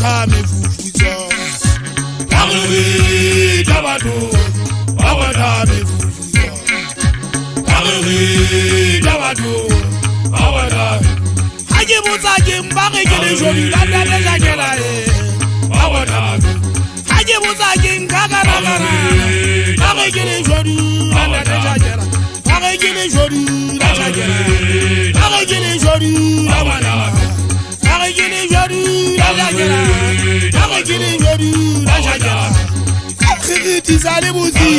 Awatame fufuzo Arre Dabado Awatame fufuzo Arre Dabado Awatame Haje Moussage Mbare Gele Joli Landa Deja Gela Awatame Haje Moussage Ngagara Mbare Gele Joli Landa Deja Gela Mbare Gele Joli Deja Gela Mbare Gele Joli Awatame Arrêtez joli, la jagera. Arrêtez joli, la jagera. Arrêtez allez bousi.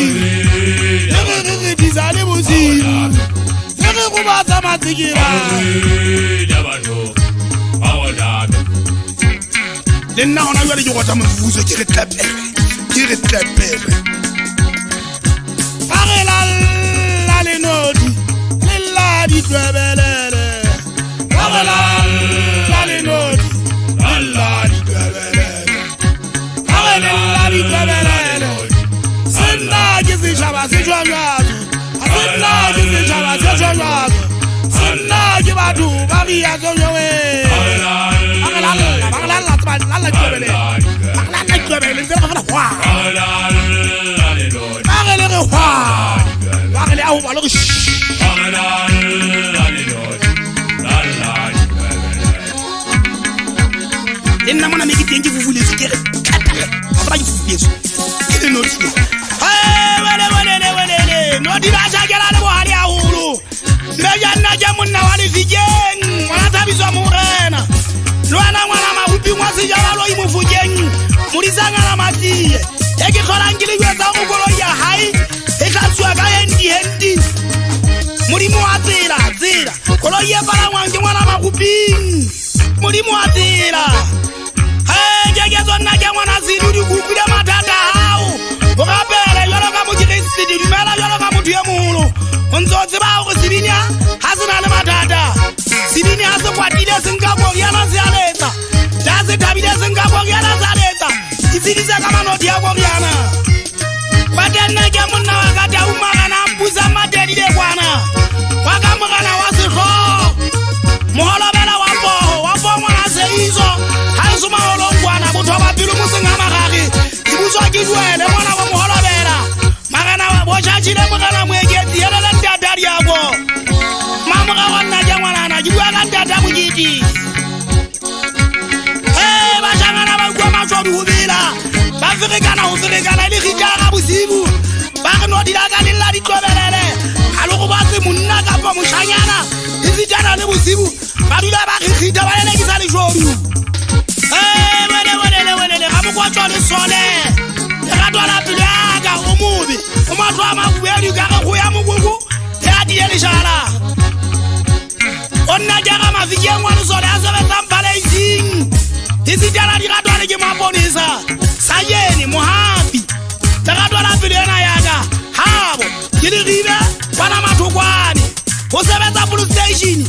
Arrêtez allez bousi. Arrêtez basa matigera. Les nains on a eu les jours à vous se tirer de la pelle. Tirer de la pelle. Arrêtez la les nodi. Les la di belle. Arrêtez Senda gizi shaba se jwazu Senda gizi shaba se jwazu Senda gibadu bari ya zonyowe Lala kwebele Lala kwebele Nzela kafana kwa Bagele re kwa Bagele ahu balogu shhh Inna mwana meki tengi vuvule zikere Katale Abra yifufulezo Kile noti Wele Noti la shagela le bohali ya hulu Meja naja muna wali vijeng Wana tabizwa murena Luana mwana mahupi mwasi jala lo imu fujeng Murizanga na matiye Eki korangili weza ukolo ya hai Eka suaga hendi Murimu atira Kolo ye para wangi mwana mahupi Murimu atira Gezo naja mwana zidudi kukude matata hau Ukapele yolo kamujile sidi Lumela yolo kamutuye mulu Unzozi ba ukusibinya Hasina le matata Sibini hasu kwa dide singapo Yana ziyaleta Dazi tabide singapo Yana ziyaleta Isidize kama noti ya koryana Wake nege muna wakata umagana Mpuza madedide kwana Waka mugana wasikho Muholo bela wapo mwana seizo Haisu maholo kwana Butoba bilu musinga magari Ibuzwa kidwele mwana wa muholo bela Magana wabocha chile mugana mwegeti Yelele ndadari yako Mamuga wana jangwana na Jibwaga ndada mujiti Bashangana bagwa machodu hubila Bafirikana ili hijara busibu Bagno dilaga lila ditwebelele Aluku basi munaka pa mushanyana Izi jana le busibu Badula bakikita balele kisali jodu Wele Kamukwa chole sole Ekatwa la pilaga umubi Umatwa makuweli kaka kuya mugugu Yadi yeli shala Onna jaga mafikie mwanu sole Asebe zampale izing Izi jana dikatwa liki maponisa Sayeni muhambi Ekatwa la pilena yaga Habo Kili ribe Wana matukwani Usebe za police station